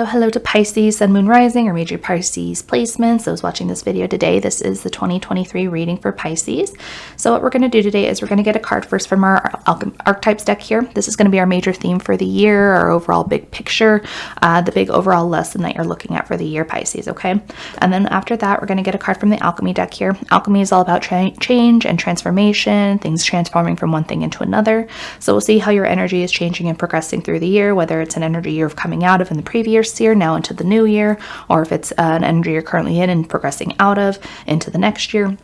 Hello to Pisces, Sun, Moon, Rising, or major Pisces placements. Those watching this video today, this is the 2023 reading for Pisces. So what we're going to do today is we're going to get a card first from our Archetypes deck here. This is going to be our major theme for the year, our overall big picture, the big overall lesson that you're looking at for the year, Pisces, okay? And then after that, we're going to get a card from the Alchemy deck here. Alchemy is all about change and transformation, things transforming from one thing into another. So we'll see how your energy is changing and progressing through the year, whether it's an energy you're coming out of in the previous year now into the new year, or if it's an energy you're currently in and progressing out of into the next year.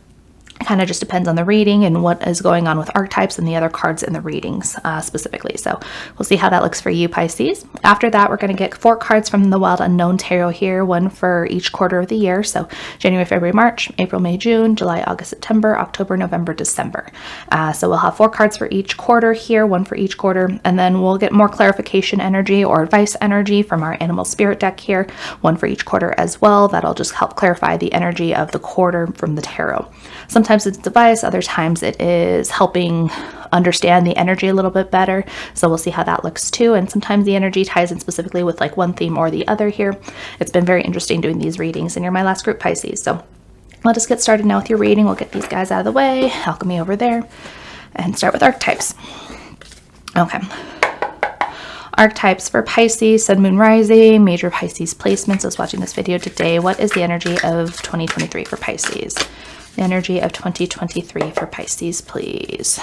It kind of just depends on the reading and what is going on with archetypes and the other cards in the readings specifically. So we'll see how that looks for you, Pisces. After that, we're going to get 4 cards from the Wild Unknown Tarot here, one for each quarter of the year. So January, February, March, April, May, June, July, August, September, October, November, December. So we'll have 4 cards for each quarter here, one for each quarter, and then we'll get more clarification energy or advice energy from our Animal Spirit deck here, one for each quarter as well. That'll just help clarify the energy of the quarter from the tarot. Sometimes it's advice, other times it is helping understand the energy a little bit better. So we'll see how that looks too. And sometimes the energy ties in specifically with like one theme or the other here. It's been very interesting doing these readings, and you're my last group, Pisces. So let us get started now with your reading. We'll get these guys out of the way, Alchemy over there, and start with archetypes. Okay. Archetypes for Pisces, Sun, Moon, Rising, major Pisces placements. Those watching this video today, what is the energy of 2023 for Pisces? The energy of 2023 for Pisces, please.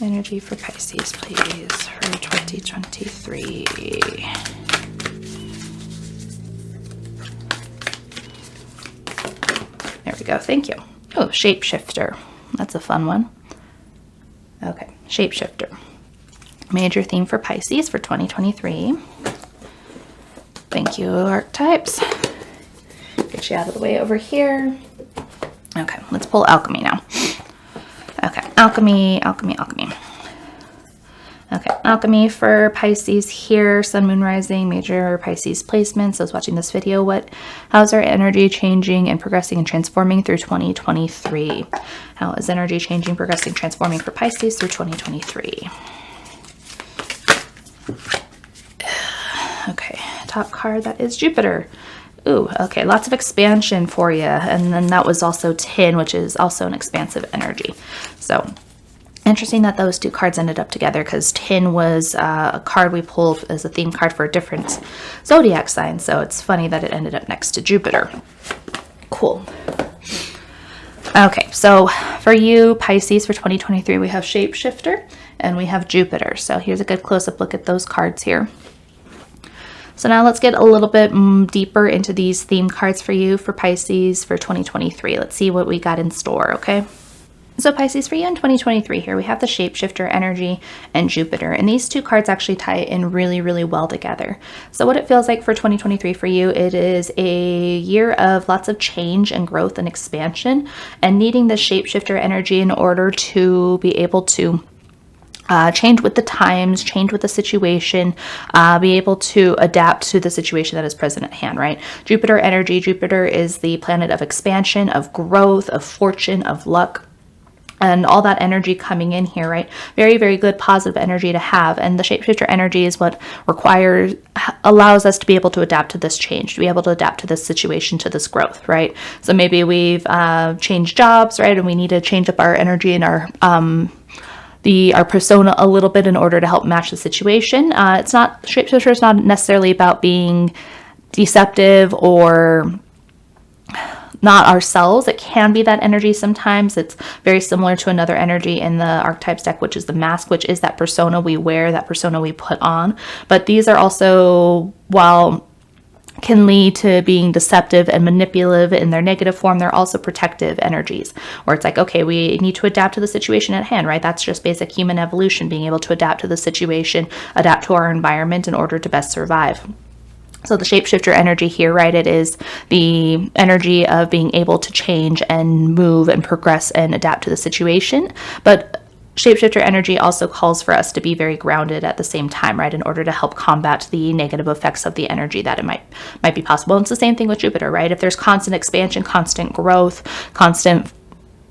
Energy for Pisces, please, for 2023. There we go. Thank you. Oh, Shapeshifter. That's a fun one. Okay, Shapeshifter. Major theme for Pisces for 2023. Thank you, Archetypes. Get you out of the way over here. Okay, let's pull Alchemy now. Okay, Alchemy. Okay, Alchemy for Pisces here, Sun, Moon, Rising, major Pisces placements. Those watching this video, how's our energy changing and progressing and transforming through 2023? How is energy changing, progressing, transforming for Pisces through 2023? Okay, top card, that is Jupiter. Ooh, okay, lots of expansion for you. And then that was also Tin, which is also an expansive energy. So interesting that those 2 cards ended up together, because Tin was a card we pulled as a theme card for a different zodiac sign. So it's funny that it ended up next to Jupiter. Cool. Okay, so for you, Pisces, for 2023, we have Shapeshifter and we have Jupiter. So here's a good close-up look at those cards here. So now let's get a little bit deeper into these theme cards for you for Pisces for 2023. Let's see what we got in store, okay? So Pisces, for you in 2023 here, we have the Shapeshifter energy and Jupiter. And these 2 cards actually tie in really, really well together. So what it feels like for 2023 for you, it is a year of lots of change and growth and expansion, and needing the Shapeshifter energy in order to be able to change with the times, change with the situation, be able to adapt to the situation that is present at hand, right? Jupiter energy, Jupiter is the planet of expansion, of growth, of fortune, of luck, and all that energy coming in here, right? Very, very good positive energy to have. And the Shapeshifter energy is what allows us to be able to adapt to this change, to be able to adapt to this situation, to this growth, right? So maybe we've changed jobs, right? And we need to change up our energy and our persona a little bit in order to help match the situation. Shapeshifter is not necessarily about being deceptive or not ourselves. It can be that energy sometimes. It's very similar to another energy in the Archetypes deck, which is the mask, which is that persona we wear, that persona we put on. But these are also, while can lead to being deceptive and manipulative in their negative form, they're also protective energies, where it's like, okay, we need to adapt to the situation at hand, right? That's just basic human evolution, being able to adapt to the situation, adapt to our environment in order to best survive. So the Shapeshifter energy here, right, it is the energy of being able to change and move and progress and adapt to the situation. But Shapeshifter energy also calls for us to be very grounded at the same time, right, in order to help combat the negative effects of the energy that it might be possible. And it's the same thing with Jupiter, right? If there's constant expansion, constant growth, constant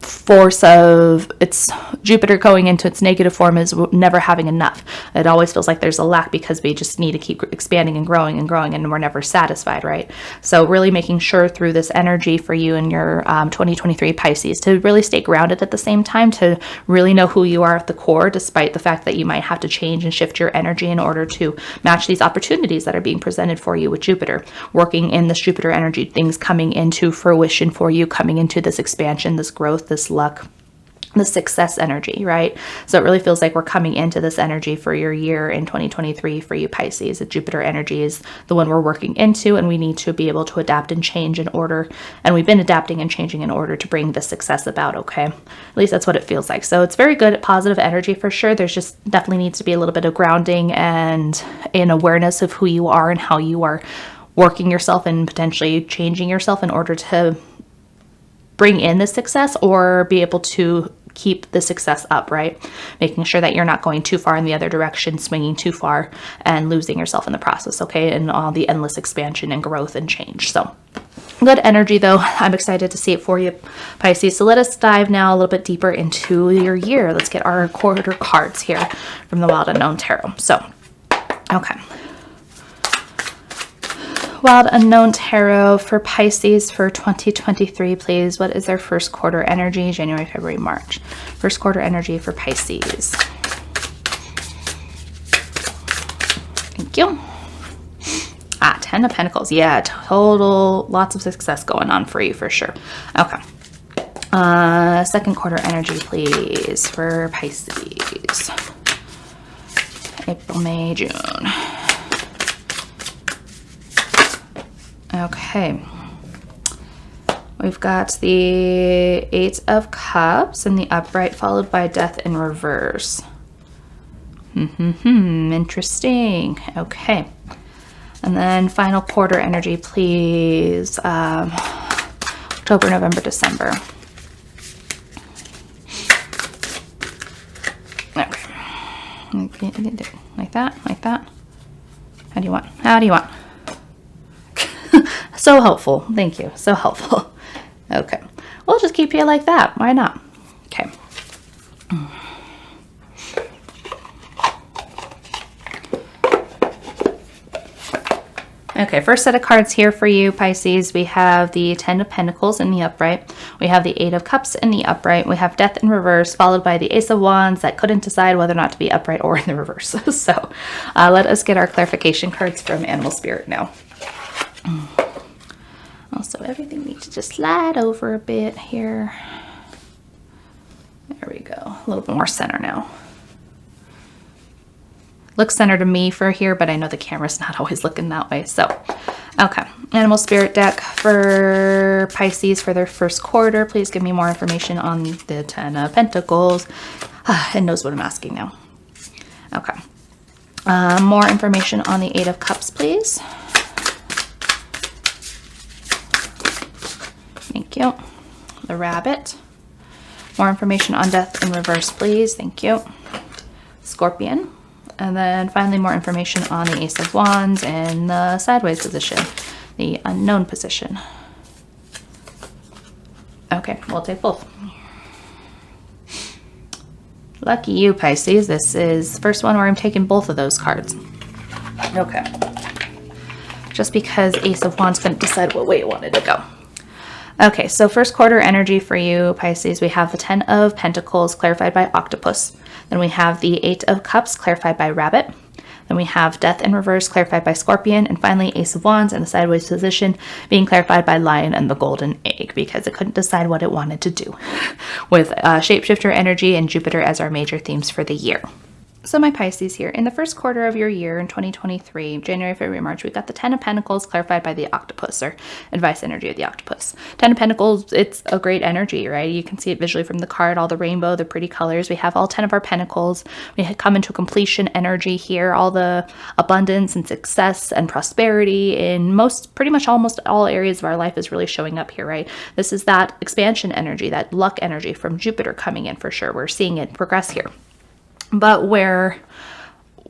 force of its Jupiter going into its negative form is never having enough. It always feels like there's a lack because we just need to keep expanding and growing and we're never satisfied, right? So really making sure through this energy for you and your 2023 Pisces to really stay grounded at the same time, to really know who you are at the core, despite the fact that you might have to change and shift your energy in order to match these opportunities that are being presented for you with Jupiter. Working in this Jupiter energy, things coming into fruition for you, coming into this expansion, this growth, this luck, the success energy, right? So it really feels like we're coming into this energy for your year in 2023 for you Pisces. The Jupiter energy is the one we're working into, and we need to be able to adapt and change in order. And we've been adapting and changing in order to bring the success about, okay? At least that's what it feels like. So it's very good, positive energy for sure. There's just definitely needs to be a little bit of grounding and an awareness of who you are and how you are working yourself and potentially changing yourself in order to bring in the success or be able to keep the success up, right? Making sure that you're not going too far in the other direction, swinging too far and losing yourself in the process, okay? And all the endless expansion and growth and change. So good energy though. I'm excited to see it for you, Pisces. So let us dive now a little bit deeper into your year. Let's get our quarter cards here from the Wild Unknown Tarot. So, okay. Wild Unknown Tarot for Pisces for 2023, please. What is their first quarter energy? January, February, March. First quarter energy for Pisces. Thank you. 10 of Pentacles. Yeah, total, lots of success going on for you for sure. Okay. Second quarter energy, please, for Pisces. April, May, June. Okay, we've got the Eight of Cups in the upright, followed by Death in reverse. Interesting. Okay, and then final quarter energy, please. October, November, December. Okay, like that, like that. How do you want? How do you want? So helpful. Thank you. So helpful. Okay. We'll just keep you like that. Why not? Okay. Okay, first set of cards here for you, Pisces. We have the Ten of Pentacles in the upright. We have the Eight of Cups in the upright. We have Death in reverse, followed by the Ace of Wands that couldn't decide whether or not to be upright or in the reverse. So let us get our clarification cards from Animal Spirit now. Also, everything needs to just slide over a bit here. There we go. A little bit more center now. Looks center to me for here, but I know the camera's not always looking that way. So, okay. Animal Spirit deck for Pisces for their first quarter. Please give me more information on the Ten of Pentacles. It knows what I'm asking now. Okay. More information on the Eight of Cups, please. Thank you. The Rabbit. More information on Death in reverse, please. Thank you. Scorpion. And then finally more information on the Ace of Wands in the sideways position, the unknown position. Okay, we'll take both. Lucky you, Pisces. This is the first one where I'm taking both of those cards. Okay. Just because Ace of Wands couldn't decide what way it wanted to go. Okay, so first quarter energy for you, Pisces, we have the Ten of Pentacles clarified by Octopus. Then we have the Eight of Cups clarified by Rabbit. Then we have Death in reverse clarified by Scorpion. And finally, Ace of Wands in the sideways position being clarified by Lion and the Golden Egg because it couldn't decide what it wanted to do with Shapeshifter energy and Jupiter as our major themes for the year. So my Pisces here, in the first quarter of your year in 2023, January, February, March, we got the Ten of Pentacles clarified by the Octopus, or advice energy of the Octopus. Ten of Pentacles, it's a great energy, right? You can see it visually from the card, all the rainbow, the pretty colors. We have all 10 of our Pentacles. We come into completion energy here, all the abundance and success and prosperity in pretty much almost all areas of our life is really showing up here, right? This is that expansion energy, that luck energy from Jupiter coming in for sure. We're seeing it progress here. But where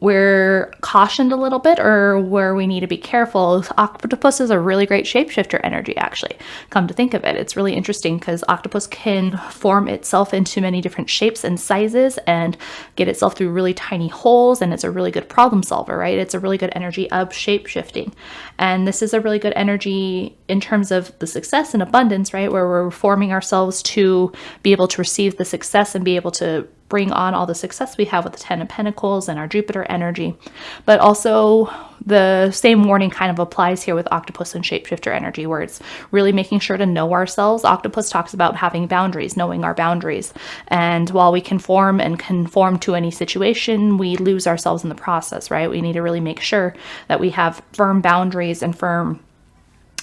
we're cautioned a little bit, or where we need to be careful. Octopus is a really great shapeshifter energy, actually. Come to think of it, it's really interesting because octopus can form itself into many different shapes and sizes and get itself through really tiny holes, and it's a really good problem solver, right? It's a really good energy of shapeshifting. And this is a really good energy in terms of the success and abundance, right? Where we're forming ourselves to be able to receive the success and be able to bring on all the success we have with the 10 of Pentacles and our Jupiter energy. But also the same warning kind of applies here with octopus and shapeshifter energy, where it's really making sure to know ourselves. Octopus talks about having boundaries, knowing our boundaries. And while we conform and conform to any situation, we lose ourselves in the process, right? We need to really make sure that we have firm boundaries and firm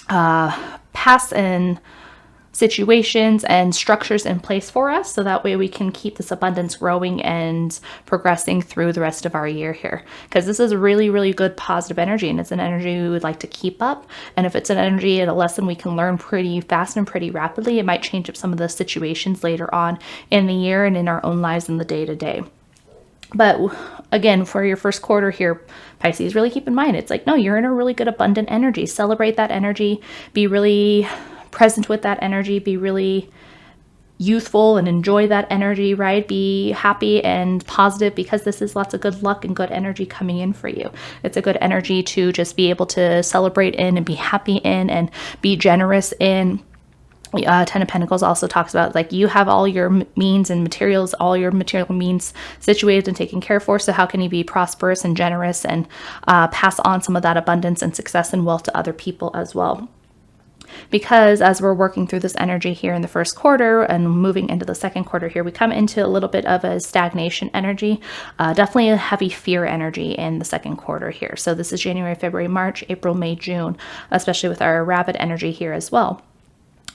paths and situations and structures in place for us, so that way we can keep this abundance growing and progressing through the rest of our year here, because this is really, really good positive energy, and it's an energy we would like to keep up. And if it's an energy and a lesson we can learn pretty fast and pretty rapidly, it might change up some of the situations later on in the year and in our own lives in the day-to-day. But again, for your first quarter here, Pisces, really keep in mind, it's like, no, you're in a really good abundant energy. Celebrate that energy, be really present with that energy, be really youthful and enjoy that energy, right? Be happy and positive, because this is lots of good luck and good energy coming in for you. It's a good energy to just be able to celebrate in and be happy in and be generous in. 10 of Pentacles also talks about, like, you have all your means and materials, all your material means situated and taken care for. So how can you be prosperous and generous and pass on some of that abundance and success and wealth to other people as well? Because as we're working through this energy here in the first quarter and moving into the second quarter here, we come into a little bit of a stagnation energy, definitely a heavy fear energy in the second quarter here. So this is January, February, March, April, May, June, especially with our Rabbit energy here as well.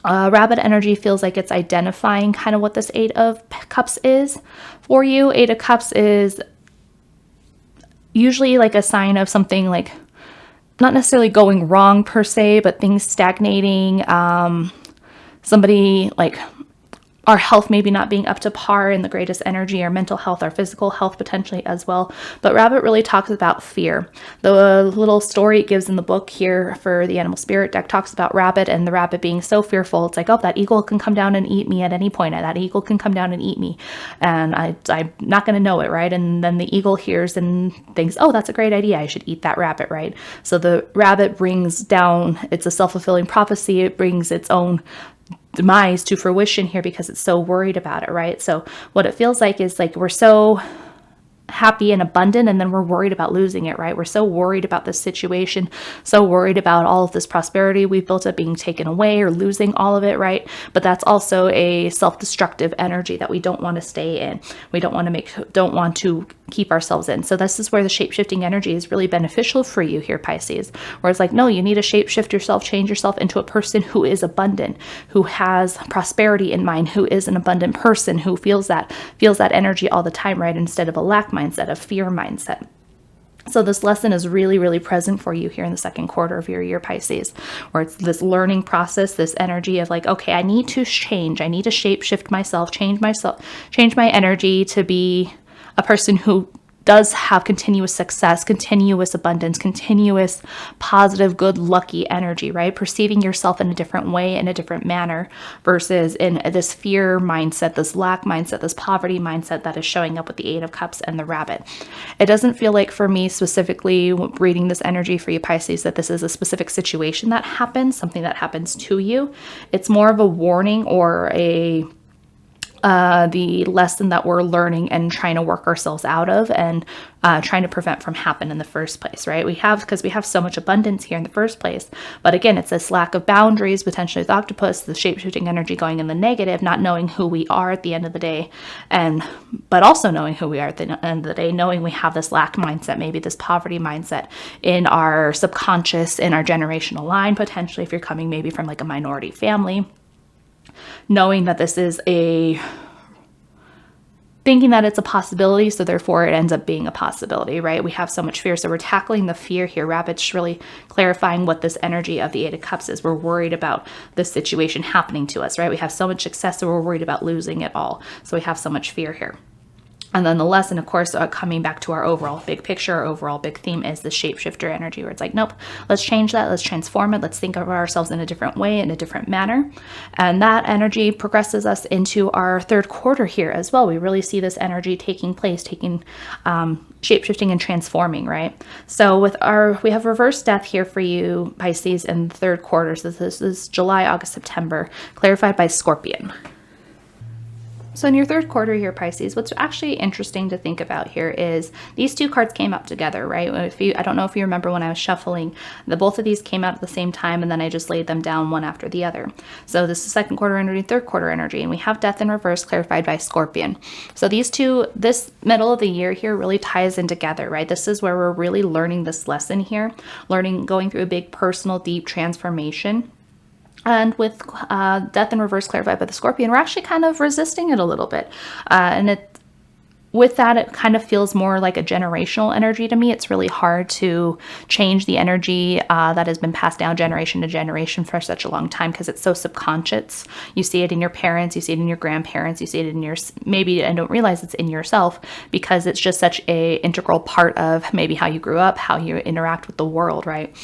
Rabbit energy feels like it's identifying kind of what this 8 of Cups is for you. 8 of Cups is usually like a sign of something, like, not necessarily going wrong per se, but things stagnating, somebody like our health maybe not being up to par in the greatest energy, our mental health, our physical health potentially as well. But Rabbit really talks about fear. The little story it gives in the book here for the Animal Spirit deck talks about Rabbit and the rabbit being so fearful. It's like, oh, that eagle can come down and eat me at any point. That eagle can come down and eat me. And I'm not going to know it, right? And then the eagle hears and thinks, oh, that's a great idea. I should eat that rabbit, right? So the rabbit brings down, it's a self-fulfilling prophecy. It brings its own demise to fruition here because it's so worried about it, right? So what it feels like is like we're so happy and abundant, and then we're worried about losing it, right? We're so worried about this situation, so worried about all of this prosperity we've built up being taken away or losing all of it, right? But that's also a self-destructive energy that we don't want to stay in. We don't want to keep ourselves in. So this is where the shape-shifting energy is really beneficial for you here, Pisces, where it's like, no, you need to shape-shift yourself, change yourself into a person who is abundant, who has prosperity in mind, who is an abundant person, who feels that energy all the time, right? Instead of a lack mindset, a fear mindset. So this lesson is really, really present for you here in the second quarter of your year, Pisces, where it's this learning process, this energy of like, okay, I need to change. I need to shape shift myself, change my energy to be a person who does have continuous success, continuous abundance, continuous positive, good, lucky energy, right? Perceiving yourself in a different way, in a different manner, versus in this fear mindset, this lack mindset, this poverty mindset that is showing up with the 8 of Cups and the Rabbit. It doesn't feel like, for me specifically, reading this energy for you, Pisces, that this is a specific situation that happens, something that happens to you. It's more of a warning or the lesson that we're learning and trying to work ourselves out of and trying to prevent from happening in the first place, right? Because we have so much abundance here in the first place. But again, it's this lack of boundaries, potentially with octopus, the shape-shifting energy going in the negative, not knowing who we are at the end of the day, but also knowing who we are at the end of the day, knowing we have this lack mindset, maybe this poverty mindset in our subconscious, in our generational line, potentially if you're coming maybe from like a minority family. Knowing that this is thinking that it's a possibility, so therefore it ends up being a possibility, right? We have so much fear, so we're tackling the fear here. Rabbit's really clarifying what this energy of the 8 of Cups is. We're worried about this situation happening to us, right? We have so much success, so we're worried about losing it all. So we have so much fear here. And then the lesson, of course, coming back to our overall big picture, our overall big theme is the shapeshifter energy, where it's like, nope, let's change that. Let's transform it. Let's think of ourselves in a different way, in a different manner. And that energy progresses us into our third quarter here as well. We really see this energy taking place, shapeshifting and transforming, right? So we have reverse death here for you, Pisces, in the third quarter. So this is July, August, September, clarified by Scorpion. So in your third quarter here, Pisces, what's actually interesting to think about here is these two cards came up together, right? I don't know if you remember when I was shuffling, both of these came out at the same time, and then I just laid them down one after the other. So this is second quarter energy, third quarter energy, and we have death in reverse clarified by Scorpion. So these two, this middle of the year here really ties in together, right? This is where we're really learning this lesson here, going through a big personal, deep transformation. And with death in reverse clarified by the Scorpion, we're actually kind of resisting it a little bit. With that, it kind of feels more like a generational energy to me. It's really hard to change the energy that has been passed down generation to generation for such a long time, because it's so subconscious. You see it in your parents, you see it in your grandparents, you see it in maybe and don't realize it's in yourself, because it's just such a integral part of maybe how you grew up, how you interact with the world, right?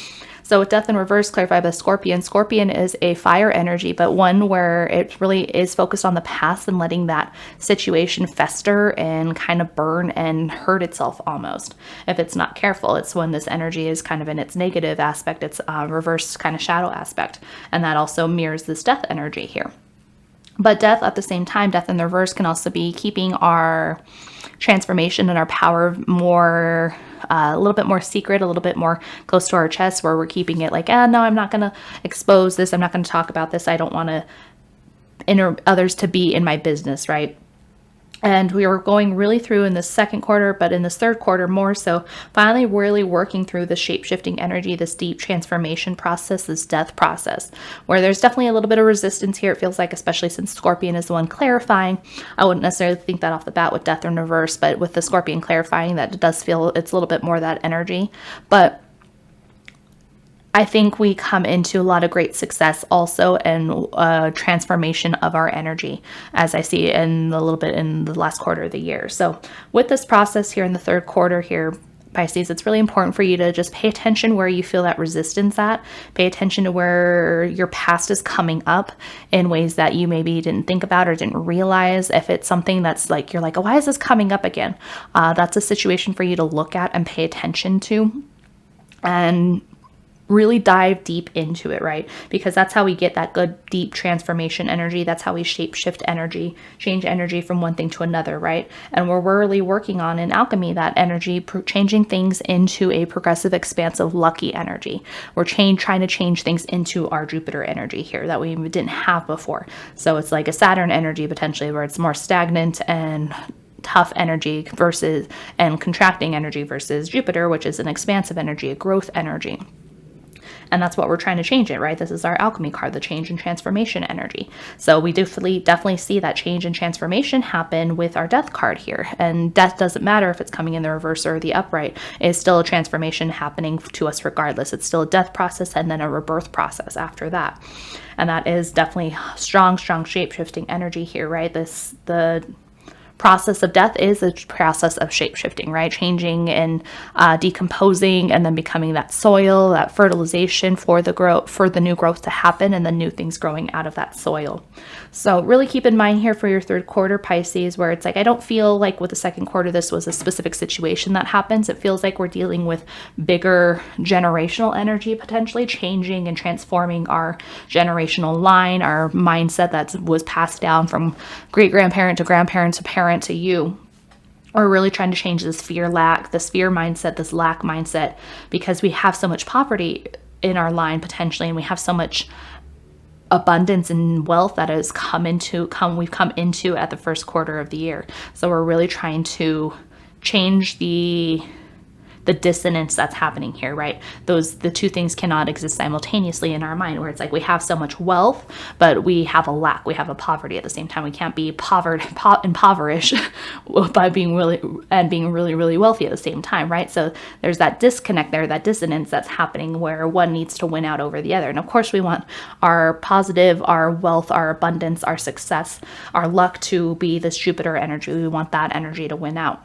So with death in reverse clarified by Scorpion, Scorpion is a fire energy, but one where it really is focused on the past and letting that situation fester and kind of burn and hurt itself almost. If it's not careful, it's when this energy is kind of in its negative aspect, its reverse kind of shadow aspect. And that also mirrors this death energy here. But death at the same time, death in the reverse can also be keeping our transformation and our power more, a little bit more secret, a little bit more close to our chest, where we're keeping it like, no, I'm not going to expose this. I'm not going to talk about this. I don't want others to be in my business, right? And we were going really through in the second quarter, but in this third quarter more so, finally really working through the shape-shifting energy, this deep transformation process, this death process, where there's definitely a little bit of resistance here, it feels like, especially since Scorpion is the one clarifying. I wouldn't necessarily think that off the bat with death in reverse, but with the Scorpion clarifying, that it does feel it's a little bit more that energy. But I think we come into a lot of great success also in transformation of our energy, as I see in a little bit in the last quarter of the year. So with this process here in the third quarter here, Pisces, it's really important for you to just pay attention where you feel that resistance at. Pay attention to where your past is coming up in ways that you maybe didn't think about or didn't realize. If it's something that's like, you're like, oh, why is this coming up again? That's a situation for you to look at and pay attention to, and really dive deep into it, right? Because that's how we get that good deep transformation energy. That's how we shape shift energy, change energy from one thing to another, right? And we're really working on in alchemy that energy, changing things into a progressive, expansive, lucky energy. We're trying to change things into our Jupiter energy here that we didn't have before. So it's like a Saturn energy potentially, where it's more stagnant and tough energy and contracting energy, versus Jupiter, which is an expansive energy, a growth energy. And that's what we're trying to change it, right? This is our alchemy card, the change and transformation energy. So we definitely see that change and transformation happen with our death card here. And death doesn't matter if it's coming in the reverse or the upright. It's still a transformation happening to us regardless. It's still a death process and then a rebirth process after that. And that is definitely strong shape-shifting energy here, right? The process of death is a process of shape-shifting, right? Changing and decomposing, and then becoming that soil, that fertilization for the new growth to happen, and the new things growing out of that soil. So really keep in mind here for your third quarter, Pisces, where it's like, I don't feel like with the second quarter this was a specific situation that happens. It feels like we're dealing with bigger generational energy, potentially changing and transforming our generational line, our mindset that was passed down from great-grandparent to grandparent to parent to you. Or really trying to change this fear mindset, this lack mindset, because we have so much poverty in our line potentially, and we have so much abundance and wealth that has we've come into at the first quarter of the year. So we're really trying to change the the dissonance that's happening here, right? The two things cannot exist simultaneously in our mind, where it's like we have so much wealth, but we have a lack, we have a poverty at the same time. We can't be impoverished by being really wealthy at the same time, right? So there's that disconnect there, that dissonance that's happening where one needs to win out over the other. And of course we want our positive, our wealth, our abundance, our success, our luck to be this Jupiter energy. We want that energy to win out.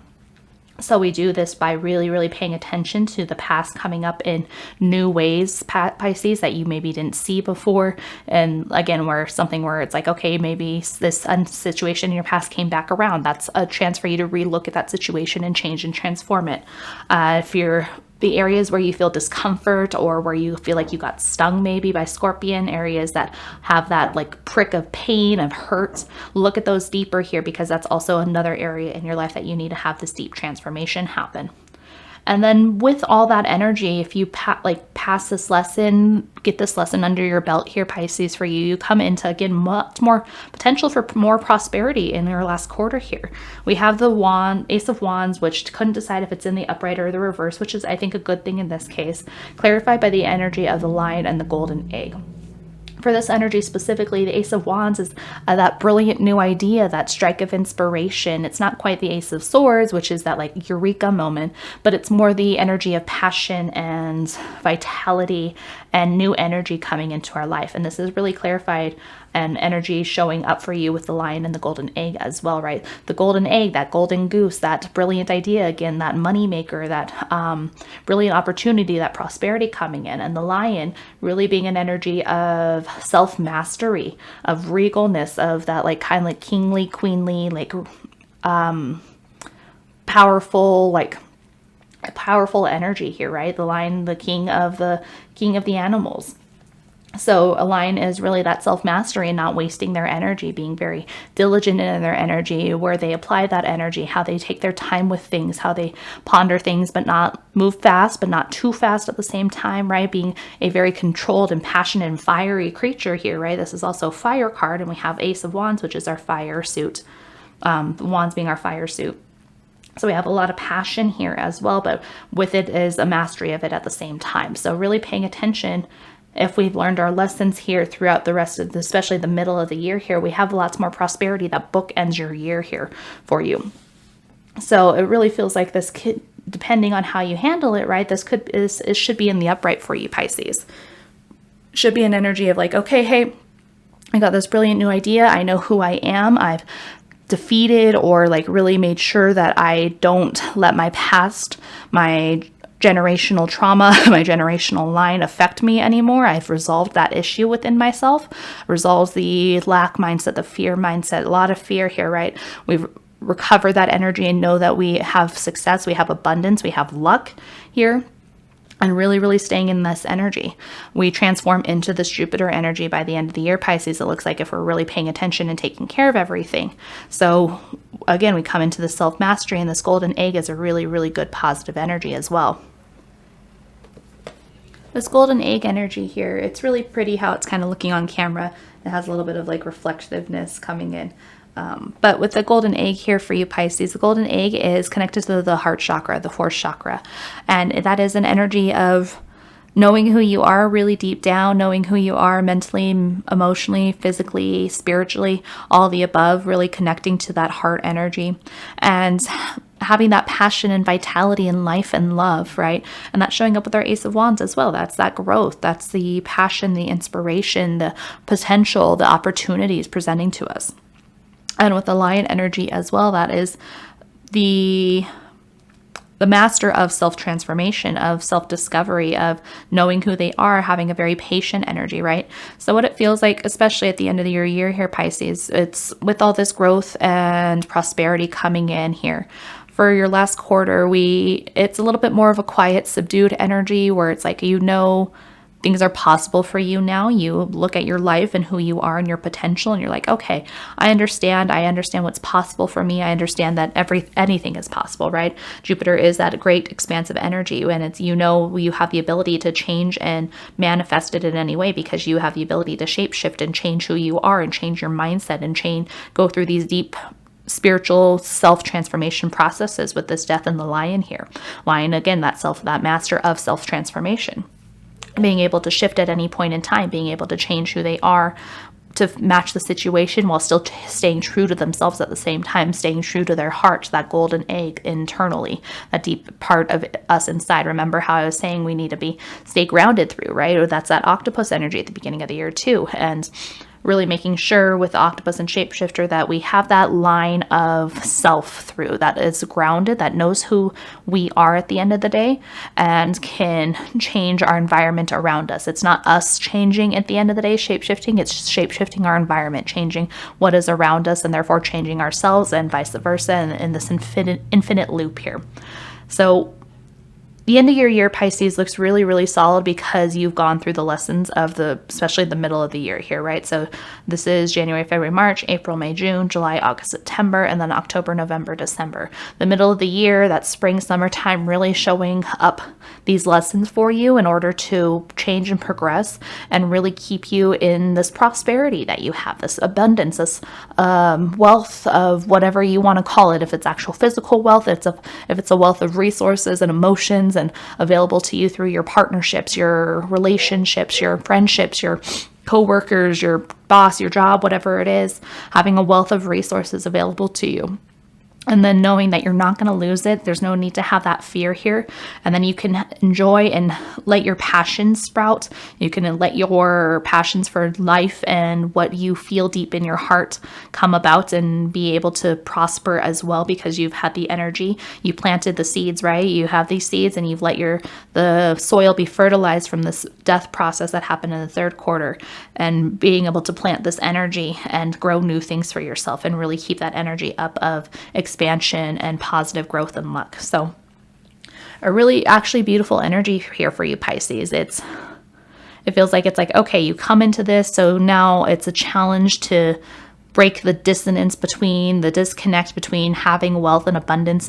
So we do this by really paying attention to the past coming up in new ways, Pisces, that you maybe didn't see before. And again, where it's like, okay, maybe this situation in your past came back around. That's a chance for you to relook at that situation and change and transform it. If you're the areas where you feel discomfort or where you feel like you got stung maybe by Scorpion, areas that have that like prick of pain, of hurt, look at those deeper here, because that's also another area in your life that you need to have this deep transformation happen. And then with all that energy, if you pass this lesson, get this lesson under your belt here, Pisces, for you come into, again, much more potential for more prosperity in your last quarter here. We have the Ace of Wands, which couldn't decide if it's in the upright or the reverse, which is, I think, a good thing in this case, clarified by the energy of the Lion and the Golden Egg. For this energy specifically, the Ace of Wands is that brilliant new idea, that strike of inspiration. It's not quite the Ace of Swords, which is that like eureka moment, but it's more the energy of passion and vitality and new energy coming into our life. And this is really clarified and energy showing up for you with the Lion and the Golden Egg as well, right? The Golden Egg, that golden goose, that brilliant idea, again, that money maker, that brilliant opportunity, that prosperity coming in. And the Lion really being an energy of self-mastery, of regalness, of that like kind of like kingly, queenly, like powerful energy here, right? The Lion, the king of the animals. So a Lion is really that self-mastery and not wasting their energy, being very diligent in their energy, where they apply that energy, how they take their time with things, how they ponder things, but not move fast, but not too fast at the same time, right? Being a very controlled and passionate and fiery creature here, right? This is also a fire card, and we have Ace of Wands, which is our fire suit. Wands being our fire suit. So we have a lot of passion here as well, but with it is a mastery of it at the same time. So really paying attention. If we've learned our lessons here throughout the rest of especially the middle of the year here, we have lots more prosperity that bookends your year here for you. So it really feels like this could, depending on how you handle it, right? It should be in the upright for you, Pisces. Should be an energy of like, okay, hey, I got this brilliant new idea. I know who I am. I've defeated or like really made sure that I don't let my past, my generational trauma, my generational line affect me anymore. I've resolved that issue within myself, resolved the lack mindset, the fear mindset, a lot of fear here, right? We've recovered that energy and know that we have success, we have abundance, we have luck here. And really staying in this energy. We transform into this Jupiter energy by the end of the year, Pisces, it looks like, if we're really paying attention and taking care of everything. So again, we come into the self-mastery, and this Golden Egg is a really good positive energy as well. This Golden Egg energy here, it's really pretty how it's kind of looking on camera. It has a little bit of like reflectiveness coming in. But with the Golden Egg here for you, Pisces, the Golden Egg is connected to the heart chakra, the fourth chakra. And that is an energy of knowing who you are really deep down, knowing who you are mentally, emotionally, physically, spiritually, all the above, really connecting to that heart energy and having that passion and vitality in life and love, right? And that's showing up with our Ace of Wands as well. That's that growth. That's the passion, the inspiration, the potential, the opportunities presenting to us. And with the Lion energy as well, that is the master of self-transformation, of self-discovery, of knowing who they are, having a very patient energy, right? So what it feels like, especially at the end of your year here, Pisces, it's with all this growth and prosperity coming in here. For your last quarter, it's a little bit more of a quiet, subdued energy where it's like, things are possible for you now. You look at your life and who you are and your potential, and you're like, okay, I understand what's possible for me. I understand that anything is possible, right? Jupiter is that great expansive energy, and it's, you have the ability to change and manifest it in any way, because you have the ability to shapeshift and change who you are and change your mindset and go through these deep spiritual self-transformation processes with this Death and the Lion here. Lion, again, that master of self-transformation, being able to shift at any point in time, being able to change who they are to match the situation while still staying true to themselves at the same time, staying true to their heart, that golden egg internally, that deep part of us inside. Remember how I was saying we need to stay grounded through, right? Or that's that octopus energy at the beginning of the year too. And really making sure with the octopus and shapeshifter that we have that line of self through, that is grounded, that knows who we are at the end of the day and can change our environment around us. It's not us changing at the end of the day, shapeshifting, it's shapeshifting our environment, changing what is around us and therefore changing ourselves and vice versa, and in this infinite loop here. So the end of your year, Pisces, looks really, really solid because you've gone through the lessons of especially the middle of the year here, right? So this is January, February, March, April, May, June, July, August, September, and then October, November, December. The middle of the year, that spring, summertime, really showing up these lessons for you in order to change and progress and really keep you in this prosperity that you have, this abundance, this wealth of whatever you want to call it. If it's actual physical wealth, if it's a wealth of resources and emotions and available to you through your partnerships, your relationships, your friendships, your co-workers, your boss, your job, whatever it is, having a wealth of resources available to you. And then knowing that you're not going to lose it. There's no need to have that fear here. And then you can enjoy and let your passions sprout. You can let your passions for life and what you feel deep in your heart come about and be able to prosper as well, because you've had the energy. You planted the seeds, right? You have these seeds and you've let the soil be fertilized from this death process that happened in the third quarter, and being able to plant this energy and grow new things for yourself and really keep that energy up of expansion and positive growth and luck. So a really actually beautiful energy here for you, Pisces. It feels like it's like, okay, you come into this, so now it's a challenge to break the dissonance between the disconnect between having wealth and abundance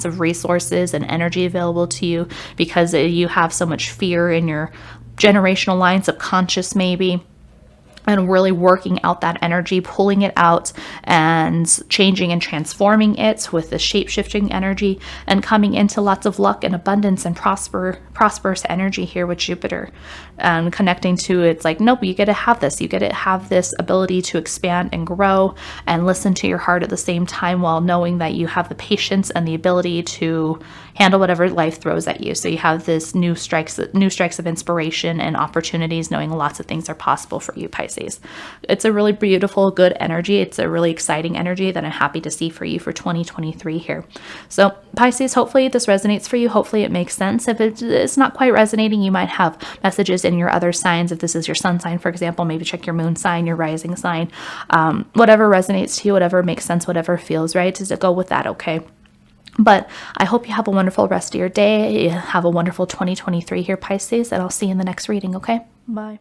of resources and energy available to you, because you have so much fear in your generational line, subconscious maybe, and really working out that energy, pulling it out and changing and transforming it with the shape-shifting energy and coming into lots of luck and abundance and prosperous energy here with Jupiter, and connecting to it's like, nope, you get to have this. You get to have this ability to expand and grow and listen to your heart at the same time, while knowing that you have the patience and the ability to handle whatever life throws at you. So you have this new strikes of inspiration and opportunities, knowing lots of things are possible for you, Pisces. It's a really beautiful, good energy. It's a really exciting energy that I'm happy to see for you for 2023 here. So Pisces, hopefully this resonates for you. Hopefully it makes sense. If it's not quite resonating, you might have messages in your other signs. If this is your sun sign, for example, maybe check your moon sign, your rising sign, whatever resonates to you, whatever makes sense, whatever feels right, to go with that, okay? But I hope you have a wonderful rest of your day. Have a wonderful 2023 here, Pisces, and I'll see you in the next reading, okay? Bye.